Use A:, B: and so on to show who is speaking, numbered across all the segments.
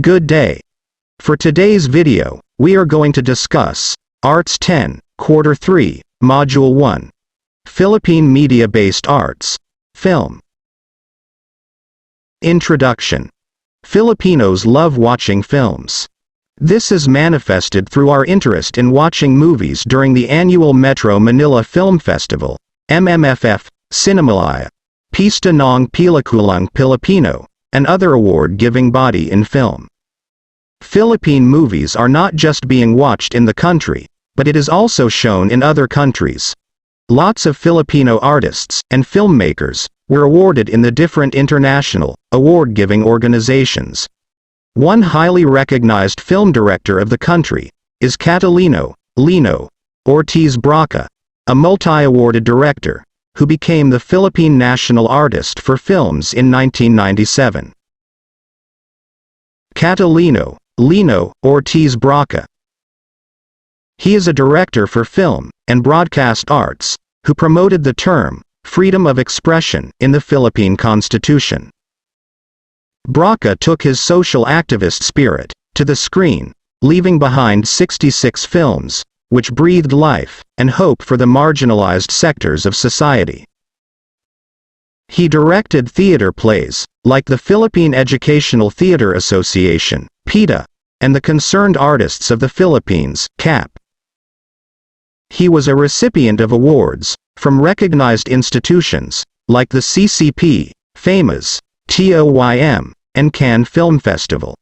A: Good day. For today's video, we are going to discuss Arts 10, Quarter 3, Module 1. Philippine Media-Based Arts. Film. Introduction. Filipinos love watching films. This is manifested through our interest in watching movies during the annual Metro Manila Film Festival, MMFF, Cinemalaya, Pista ng Pelikulang Pilipino, and other award-giving body in film. Philippine movies are not just being watched in the country, but it is also shown in other countries. Lots of Filipino artists and filmmakers were awarded in the different international, award-giving organizations. One highly recognized film director of the country is Catalino Lino Ortiz Brocka, a multi-awarded director, who became the Philippine National Artist for Films in 1997. Catalino Lino Ortiz Brocka. He is a director for film and broadcast arts, who promoted the term freedom of expression in the Philippine Constitution. Brocka took his social activist spirit to the screen, leaving behind 66 films, which breathed life and hope for the marginalized sectors of society. He directed theater plays, like the Philippine Educational Theater Association, PETA, and the Concerned Artists of the Philippines, CAP. He was a recipient of awards from recognized institutions, like the CCP, FAMAS, TOYM, and Cannes Film Festival.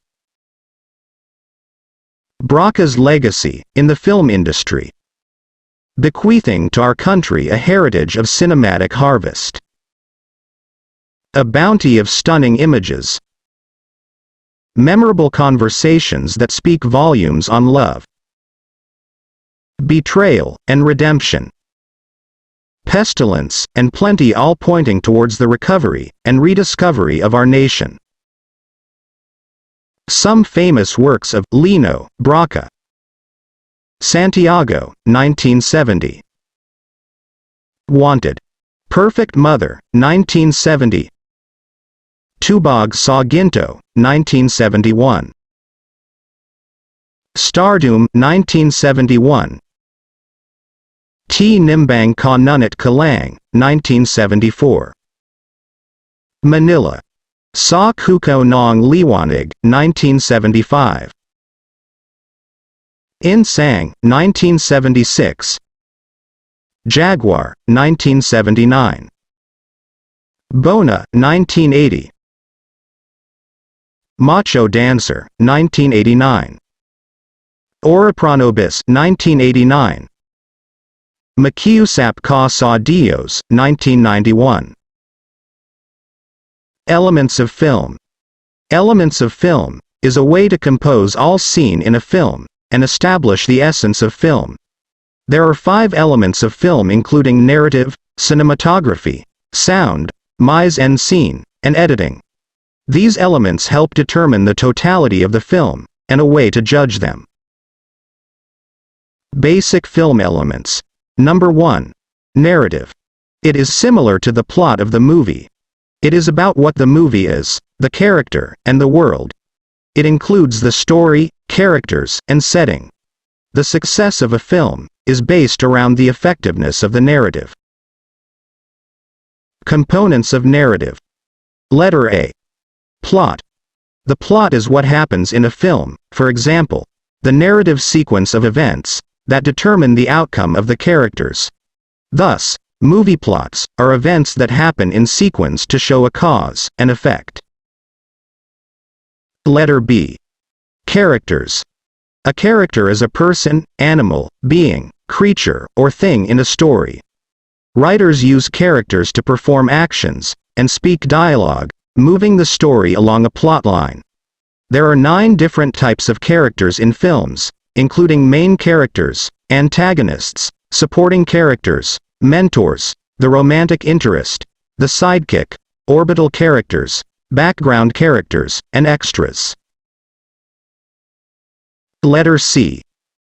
A: Brocka's legacy in the film industry. Bequeathing to our country a heritage of cinematic harvest. A bounty of stunning images. Memorable conversations that speak volumes on love, betrayal and redemption, pestilence and plenty, all pointing towards the recovery and rediscovery of our nation. Some famous works of Lino Brocka. Santiago, 1970. Wanted. Perfect Mother, 1970. Tubog sa Ginto, 1971. Stardom, 1971. T Nimbang Ka Nunat Kalang, 1974. Manila. Sa Kuko ng Liwanag, 1975. Insang, 1976. Jaguar, 1979. Bona, 1980. Macho Dancer, 1989. Orapranobis, 1989. Makiusap Ka sa Dios, 1991. Elements of film. Elements of film is a way to compose all scene in a film and establish the essence of film. There are 5 elements of film, including narrative, cinematography, sound, mise-en-scene, and editing. These elements help determine the totality of the film and a way to judge them. Basic film elements. Number 1. Narrative. It is similar to the plot of the movie. It is about what the movie is, the character, and the world. It includes the story, characters, and setting. The success of a film is based around the effectiveness of the narrative. Components of narrative. Letter A. Plot. The plot is what happens in a film, for example, the narrative sequence of events that determine the outcome of the characters. Thus, movie plots are events that happen in sequence to show a cause and effect. Letter B. Characters. A character is a person, animal, being, creature, or thing in a story. Writers use characters to perform actions and speak dialogue, moving the story along a plot line. There are 9 different types of characters in films, including main characters, antagonists, supporting characters, mentors, the romantic interest, the sidekick, orbital characters, background characters, and extras. Letter C.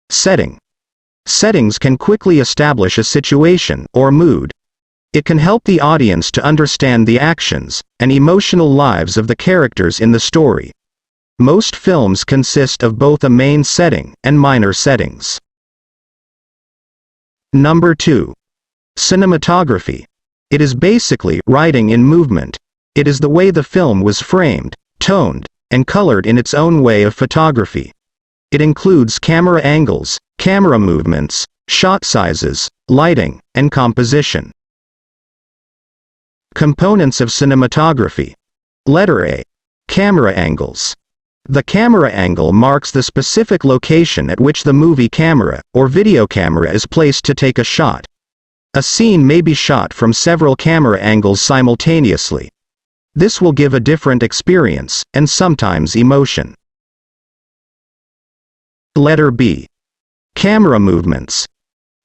A: Setting. Settings can quickly establish a situation or mood. It can help the audience to understand the actions and emotional lives of the characters in the story. Most films consist of both a main setting and minor settings. Number 2. Cinematography. It is basically writing in movement. It is the way the film was framed, toned, and colored in its own way of photography. It includes camera angles, camera movements, shot sizes, lighting, and composition. Components of cinematography. Letter A. Camera angles. The camera angle marks the specific location at which the movie camera or video camera is placed to take a shot. A scene may be shot from several camera angles simultaneously. This will give a different experience, and sometimes emotion. Letter B. Camera movements.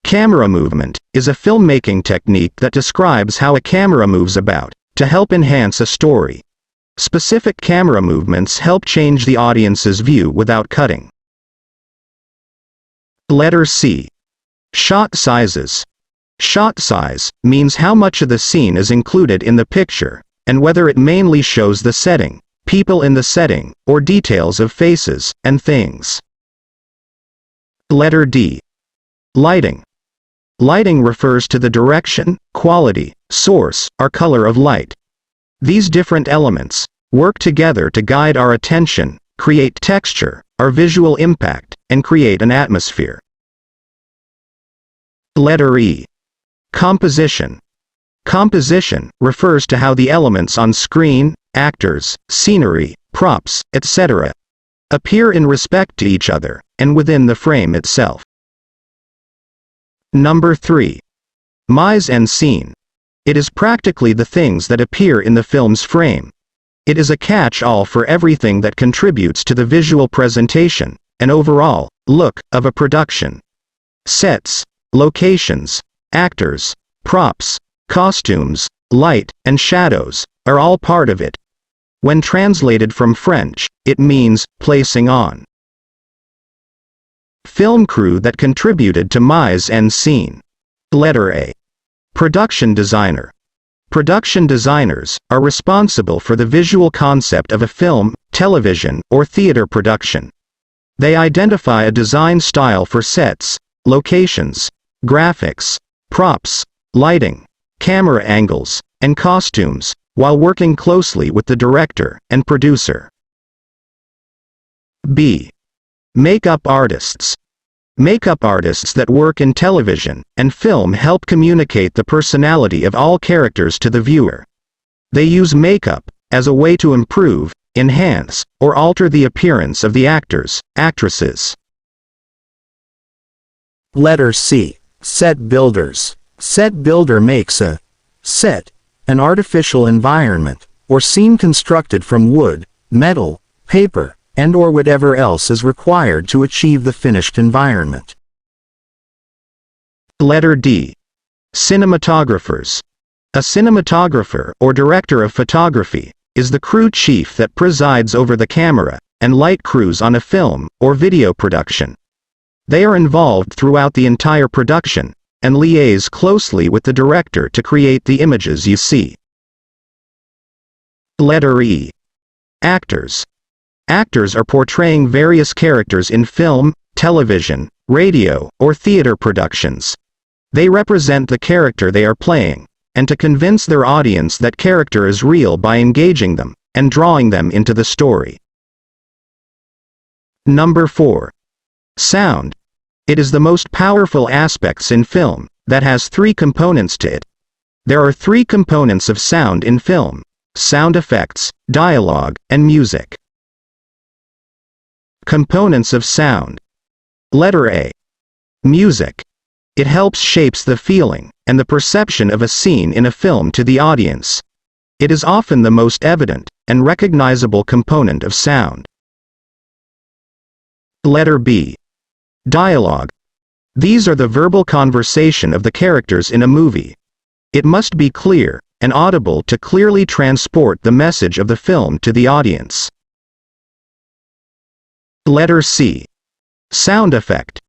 A: Camera movement is a filmmaking technique that describes how a camera moves about, to help enhance a story. Specific camera movements help change the audience's view without cutting. Letter C. Shot sizes. Shot size means how much of the scene is included in the picture, and whether it mainly shows the setting, people in the setting, or details of faces and things. Letter D. Lighting. Lighting refers to the direction, quality, source, or color of light. These different elements work together to guide our attention, create texture, or visual impact, and create an atmosphere. Letter E. Composition. Composition refers to how the elements on screen, actors, scenery, props, etc., appear in respect to each other, and within the frame itself. Number 3. Mise-en-scene. It is practically the things that appear in the film's frame. It is a catch-all for everything that contributes to the visual presentation and overall look of a production. Sets, locations, actors, props, costumes, light, and shadows are all part of it. When translated from French, it means placing on. Film crew that contributed to mise-en-scene. Letter A. Production designer. Production designers are responsible for the visual concept of a film, television, or theater production. They identify a design style for sets, locations, graphics, props, lighting, camera angles, and costumes, while working closely with the director and producer. B. Makeup artists. Makeup artists that work in television and film help communicate the personality of all characters to the viewer. They use makeup as a way to improve, enhance, or alter the appearance of the actors, actresses.
B: Letter C. Set builders. Set builder makes a set, an artificial environment, or scene constructed from wood, metal, paper, and/or whatever else is required to achieve the finished environment.
A: Letter D. Cinematographers. A cinematographer or director of photography is the crew chief that presides over the camera and light crews on a film or video production. They are involved throughout the entire production and liaise closely with the director to create the images you see. Letter E. Actors. Actors are portraying various characters in film, television, radio, or theater productions. They represent the character they are playing, and to convince their audience that character is real by engaging them and drawing them into the story. Number 4. Sound. It is the most powerful aspects in film that has 3 components to it. There are 3 components of sound in film: sound effects, dialogue, and music. Components of sound. Letter A. Music. It helps shapes the feeling and the perception of a scene in a film to the audience. It is often the most evident and recognizable component of sound. Letter B. Dialogue. These are the verbal conversation of the characters in a movie. It must be clear and audible to clearly transport the message of the film to the audience. Letter C. Sound effect.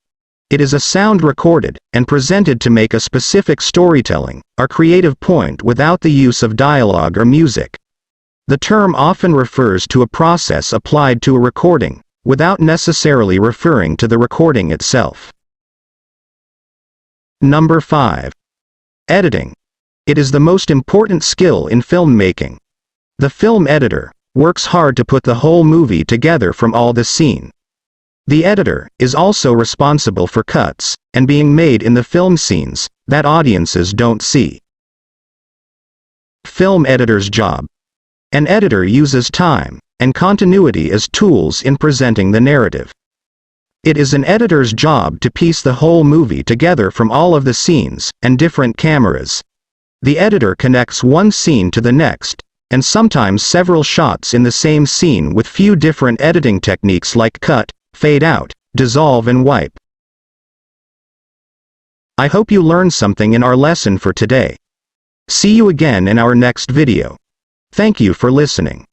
A: It is a sound recorded and presented to make a specific storytelling or creative point without the use of dialogue or music. The term often refers to a process applied to a recording, without necessarily referring to the recording itself. Number 5. Editing. It is the most important skill in filmmaking. The film editor works hard to put the whole movie together from all the scene. The editor is also responsible for cuts and being made in the film scenes that audiences don't see. Film editor's job. An editor uses time and continuity as tools in presenting the narrative. It is an editor's job to piece the whole movie together from all of the scenes and different cameras. The editor connects one scene to the next, and sometimes several shots in the same scene with few different editing techniques like cut, fade out, dissolve and wipe. I hope you learned something in our lesson for today. See you again in our next video. Thank you for listening.